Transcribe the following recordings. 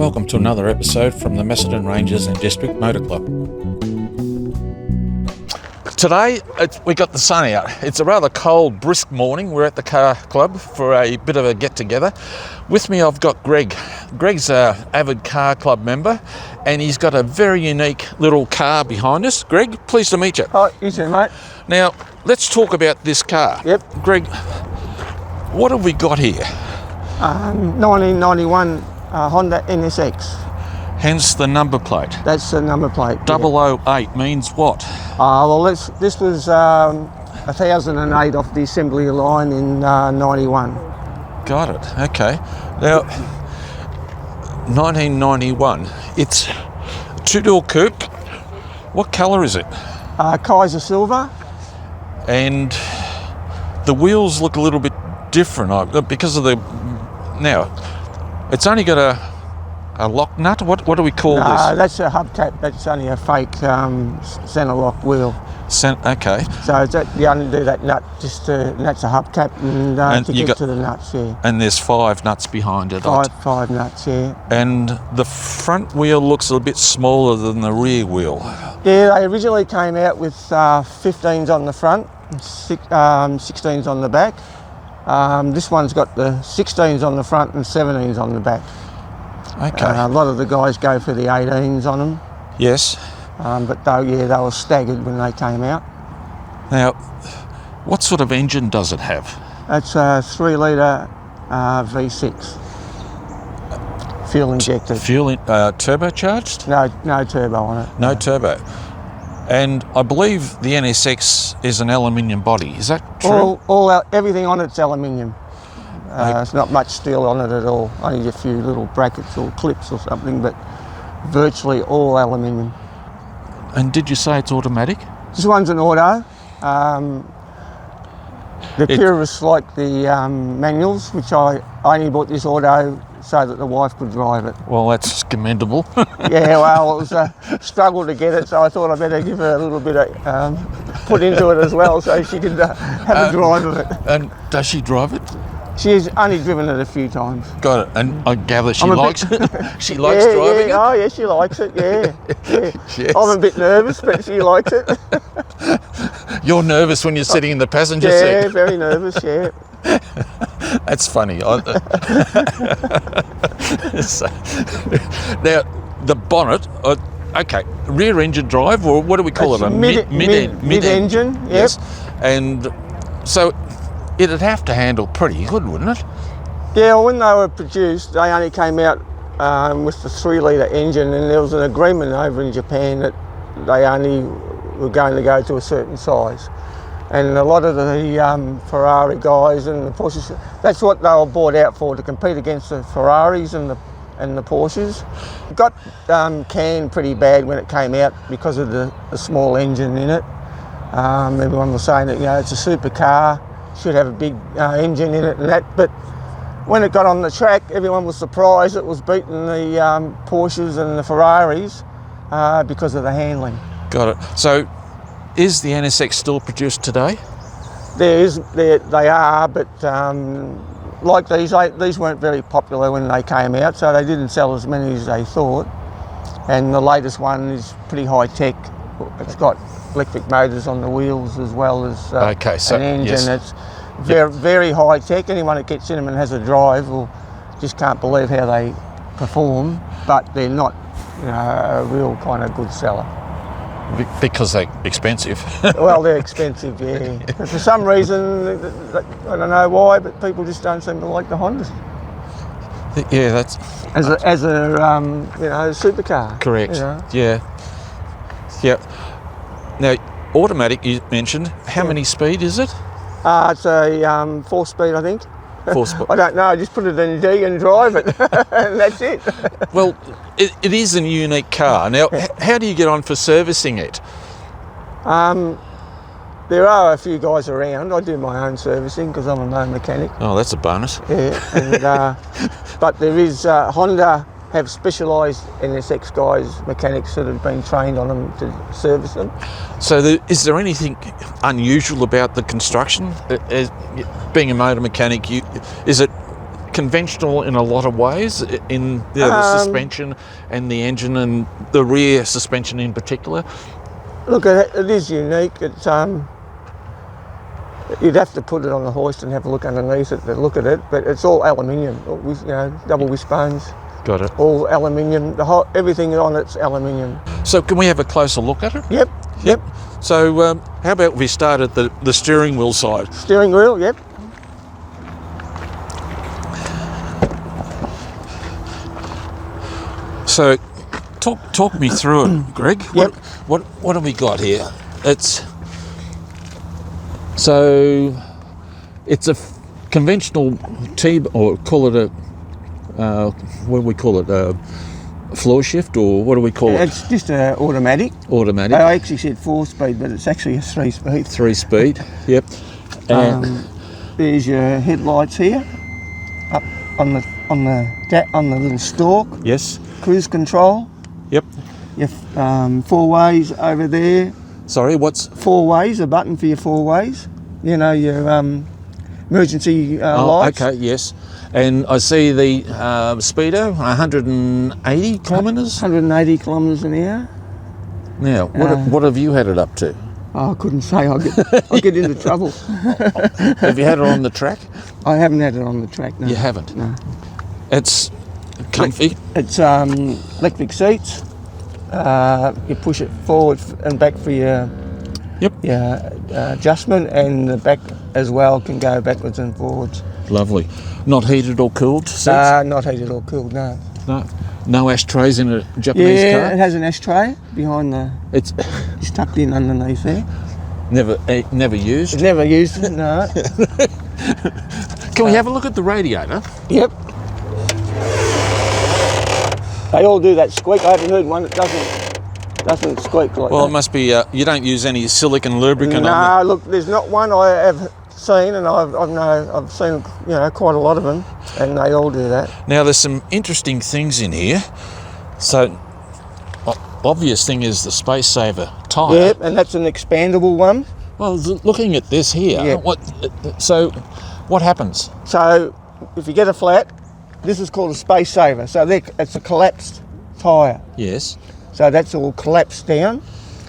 Welcome to another episode from the Macedon Rangers and District Motor Club. Today we got the sun out. It's a rather cold, brisk morning. We're at the car club for a bit of a get-together. With me I've got Greg. Greg's an avid car club member and he's got a very unique little car behind us. Greg, pleased to meet you. Oh, you too, mate. Now, let's talk about this car. Yep. Greg, what have we got here? 1991 Honda NSX. Hence the number plate. That's the number plate. 008 means what? Well, this was 1008 off the assembly line in 91. Got it. Okay. Now, 1991. It's a two-door coupe. What colour is it? Kaiser Silver. And the wheels look a little bit different because of the... Now, it's only got a lock nut. What do we call this? That's a hubcap. That's only a fake centre lock wheel. Okay. So you undo that nut just to, and that's a hubcap and to get to the nuts, yeah. And there's 5 nuts behind it. Five nuts, yeah. And the front wheel looks a bit smaller than the rear wheel. Yeah, they originally came out with 15s on the front, 16s on the back. This one's got the 16s on the front and 17s on the back. Okay. A lot of the guys go for the 18s on them. Yes. But they were staggered when they came out. Now, what sort of engine does it have? It's a 3-litre V6. Fuel injected. Turbocharged? No turbo on it. No turbo. And I believe the NSX is an aluminium body. Is that true? Everything on it's aluminium. There's not much steel on it at all. Only a few little brackets or clips or something, but virtually all aluminium. And did you say it's automatic? This one's an auto. The purists like the manuals, which I only bought this auto so that the wife could drive it. Well, that's commendable. Yeah, well, it was a struggle to get it, so I thought I'd better give her a little bit of put into it as well so she could have a drive of it. And does she drive it? She's only driven it a few times. Got it. And I gather she likes it. She likes driving it? Oh, yeah, she likes it, yeah. Yes. I'm a bit nervous, but she likes it. You're nervous when you're sitting in the passenger seat? Yeah, very nervous, yeah. That's funny. Now, the bonnet, okay, rear engine drive, or what do we call it? A mid-engine, yep. Yes. And so it'd have to handle pretty good, wouldn't it? Yeah, well, when they were produced, they only came out with the 3-litre engine, and there was an agreement over in Japan that they only were going to go to a certain size. And a lot of the Ferrari guys and the Porsches, that's what they were bought out for, to compete against the Ferraris and the Porsches. It got canned pretty bad when it came out because of the small engine in it. Everyone was saying that, it's a supercar, should have a big engine in it and that, but when it got on the track, everyone was surprised it was beating the Porsches and the Ferraris because of the handling. Got it. So, is the NSX still produced today? They are, but like these weren't very popular when they came out, so they didn't sell as many as they thought. And the latest one is pretty high tech. It's got electric motors on the wheels as well as an engine. Yes. It's very, very high tech. Anyone that gets in them and has a drive will just can't believe how they perform, but they're not a real kind of good seller. Because they're expensive. Well, they're expensive, yeah. But for some reason, I don't know why, but people just don't seem to like the Hondas. Yeah, that's... As a supercar. Correct, yeah. Now, automatic, you mentioned. How many speed is it? It's a 4-speed, I think. 4-speed. I don't know, I just put it in D and drive it, and that's it. Well, it is a unique car. Now, how do you get on for servicing it? There are a few guys around. I do my own servicing because I'm a known mechanic. Oh, that's a bonus. Yeah, and, but there is Honda have specialised NSX guys, mechanics that have been trained on them to service them. So is there anything unusual about the construction? Being a motor mechanic, is it conventional in a lot of ways in the suspension and the engine and the rear suspension in particular? Look, it is unique. It's you'd have to put it on the hoist and have a look underneath it to look at it, but it's all aluminium, double wishbones. Got it. All aluminium. Everything on it's aluminium. So can we have a closer look at it? Yep. So how about we start at the steering wheel side? Steering wheel, yep. So talk me through it, Greg. Yep. What have we got here? It's a conventional T, or call it a what do we call it? Floor shift, or what do we call it? It's just an automatic. Automatic. I actually said 4-speed, but it's actually a 3-speed. 3-speed. Yep. And there's your headlights here, up on the little stalk. yes. Cruise control. Yep. Your 4 ways over there. Sorry, what's 4 ways, a button for your 4 ways. You know, your emergency lights. Okay, yes. And I see the speedo, 180 kilometres. 180 kilometres an hour. Now, what have you had it up to? Oh, I couldn't say. I'll get into trouble. Have you had it on the track? I haven't had it on the track, no. You haven't? No. It's comfy. It's electric seats. You push it forward and back for your adjustment, and the back as well can go backwards and forwards. Lovely. Not heated or cooled seats? Not heated or cooled, no. No ashtrays in a Japanese car? Yeah, it has an ashtray behind the... It's tucked in underneath there. Never used? It's never used it, no. Can we have a look at the radiator? Yep. They all do that squeak. I haven't heard one that doesn't squeak like that. Well, it must be, you don't use any silicone lubricant on No, look, there's not one I have seen, and I've seen quite a lot of them, and they all do that. Now, there's some interesting things in here. So, obvious thing is the space saver tyre. Yep, and that's an expandable one. Well, looking at this here, Yep. what happens? So, if you get a flat, this is called a space saver. So it's a collapsed tyre. Yes. So that's all collapsed down.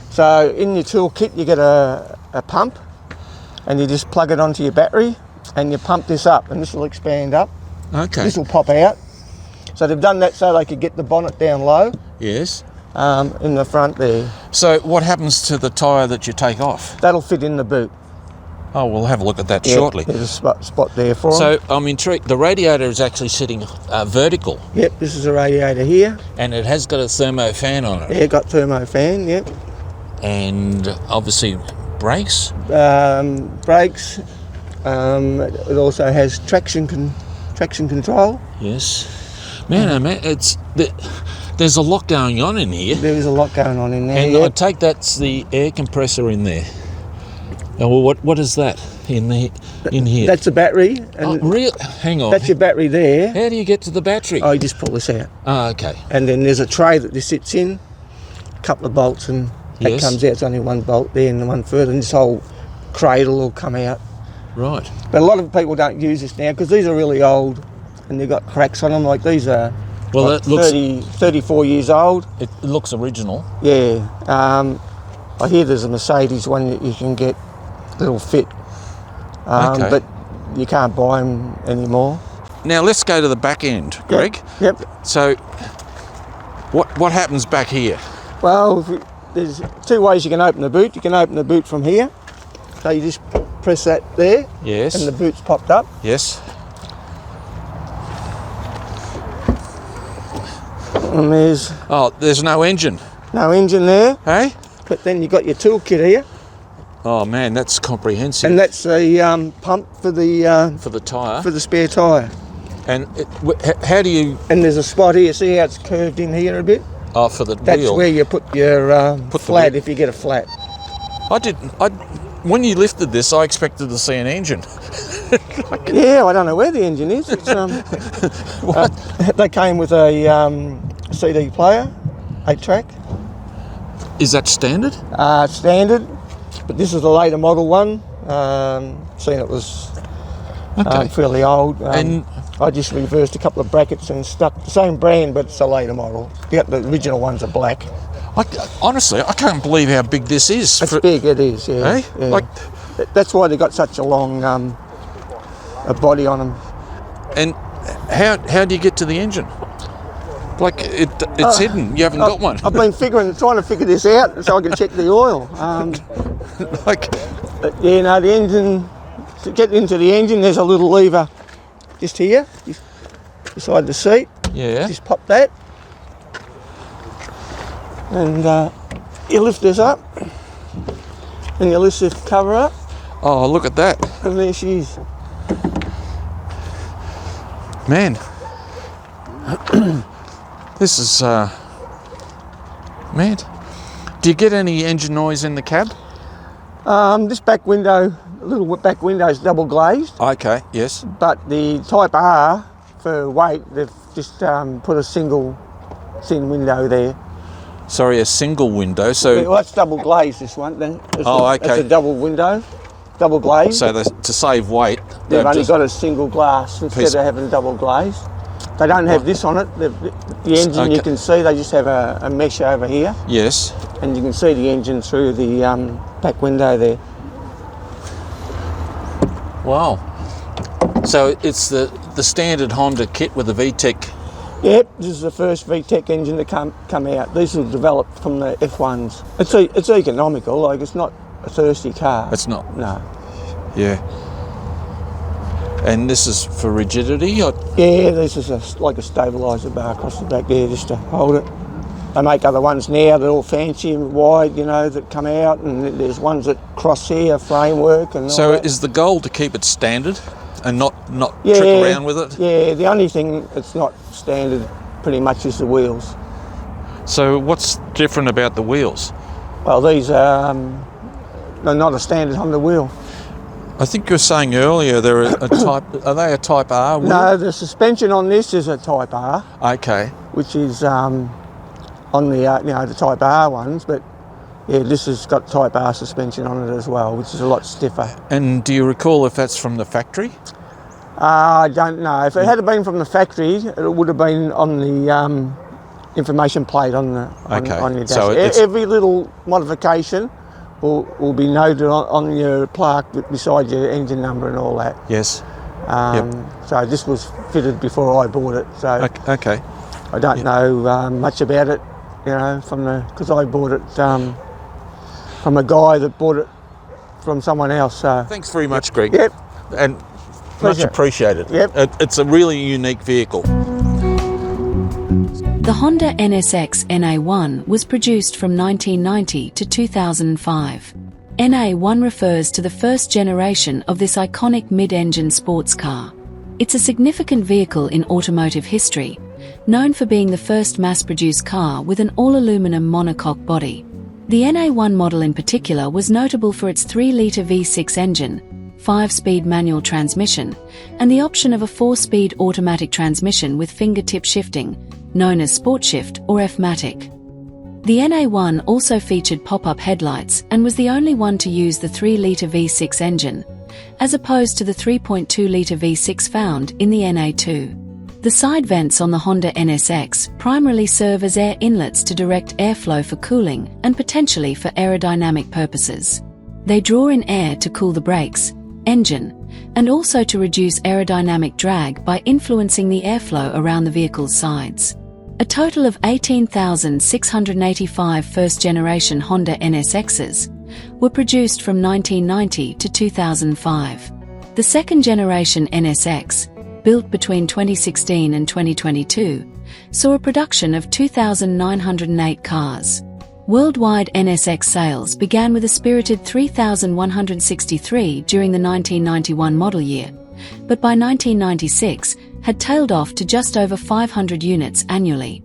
So in your toolkit you get a pump, and you just plug it onto your battery and you pump this up, and this will expand up. Okay. This will pop out. So they've done that so they could get the bonnet down low. Yes. In the front there. So what happens to the tyre that you take off? That'll fit in the boot. Oh, we'll have a look at that Yep, shortly. There's a spot there for So them. I'm intrigued. The radiator is actually sitting vertical. Yep, this is a radiator here. And it has got a thermo fan on it. Yeah, got thermo fan, yep. And obviously brakes. Brakes. It also has traction control. Yes. Man, there's a lot going on in here. There is a lot going on in there. And yep. I take that's the air compressor in there. Oh, well, what is that in here? That's a battery. And hang on. That's your battery there. How do you get to the battery? Oh, you just pull this out. Oh, okay. And then there's a tray that this sits in, a couple of bolts, and that Yes. comes out. It's only one bolt there and one further, and this whole cradle will come out. Right. But a lot of people don't use this now because these are really old and they've got cracks on them. Like these are Well, like that looks. 34 years old. It looks original. Yeah. I hear there's a Mercedes one that you can get that'll fit. Okay. But you can't buy them anymore. Now let's go to the back end, Greg. Yep. So, what happens back here? Well, there's 2 ways you can open the boot. You can open the boot from here. So you just press that there. Yes. And the boot's popped up. Yes. And there's no engine. no engine there. Hey? But then you've got your toolkit here. Oh man, that's comprehensive. And that's the pump for the tyre. for the spare tyre. And how do you? And there's a spot here. See how it's curved in here a bit? Oh, for the That's wheel. where you put your Put the flat wheel. if you get a flat. When you lifted this, I expected to see an engine. Yeah, I don't know where the engine is. It's, they came with a CD player, 8-track. Is that standard? Standard, but this is a later model one. Seen it was Okay. fairly old. And I just reversed a couple of brackets and stuck the same brand, but it's a later model. The original ones are black. Honestly, I can't believe how big this is. It's big, it is, yeah. Eh? Yeah. Like, that's why they got such a long a body on them. and how do you get to the engine? Like, it's hidden. You haven't got one. I've been trying to figure this out so I can check the oil. Like, The engine, to get into the engine, there's a little lever just here, just beside the seat. yeah. Just pop that. And you lift this up. And you lift this cover up. Oh, look at that. And there she is. Man. This is, man. Do you get any engine noise in the cab? This back window, little back window is double glazed. Okay, yes. But the Type R, for weight, they've just put a single thin window there. Sorry, a single window, so... Well, that's double glazed, this one. Then okay. It's a double window, double glazed. So to save weight... They've only got a single glass instead of having double glazed. They don't have this on it. The engine you can see, they just have a mesh over here. Yes. And you can see the engine through the back window there. Wow. So it's the standard Honda kit with the VTEC. Yep, this is the first VTEC engine to come out. These were developed from the F1s. It's economical, like it's not a thirsty car. It's not? No. Yeah. And this is for rigidity? Yeah, this is like a stabiliser bar across the back there just to hold it. They make other ones now, they're all fancy and wide, that come out, and there's ones that cross here, framework and all So that. is the goal to keep it standard and not trick around with it? Yeah, the only thing that's not standard pretty much is the wheels. So what's different about the wheels? Well, these are they're not a standard Honda wheel. I think you were saying earlier they're a type. Are they a Type R wheel? No, the suspension on this is a Type R. Okay. Which is on the the Type R ones, but yeah, this has got Type R suspension on it as well, which is a lot stiffer. And do you recall if that's from the factory? I don't know. If it had been from the factory, it would have been on the information plate on your dash. So every little modification will be noted on your plaque beside your engine number and all that. Yes. So this was fitted before I bought it. So okay. I don't know much about it, because I bought it from a guy that bought it from someone else. So Thanks very much, Greg. Yep. And Pleasure. much appreciated. Yep. It's a really unique vehicle. The Honda NSX NA1 was produced from 1990 to 2005. NA1 refers to the first generation of this iconic mid-engine sports car. It's a significant vehicle in automotive history, known for being the first mass-produced car with an all-aluminum monocoque body. The NA1 model in particular was notable for its 3-litre V6 engine, 5-speed manual transmission, and the option of a 4-speed automatic transmission with fingertip shifting, known as SportShift or F-Matic. The NA1 also featured pop-up headlights and was the only one to use the 3-litre V6 engine, as opposed to the 3.2-litre V6 found in the NA2. The side vents on the Honda NSX primarily serve as air inlets to direct airflow for cooling and potentially for aerodynamic purposes. They draw in air to cool the brakes, engine, and also to reduce aerodynamic drag by influencing the airflow around the vehicle's sides. A total of 18,685 first-generation Honda NSXs were produced from 1990 to 2005. The second-generation NSX, built between 2016 and 2022, saw a production of 2,908 cars. Worldwide NSX sales began with a spirited 3,163 during the 1991 model year, but by 1996 had tailed off to just over 500 units annually.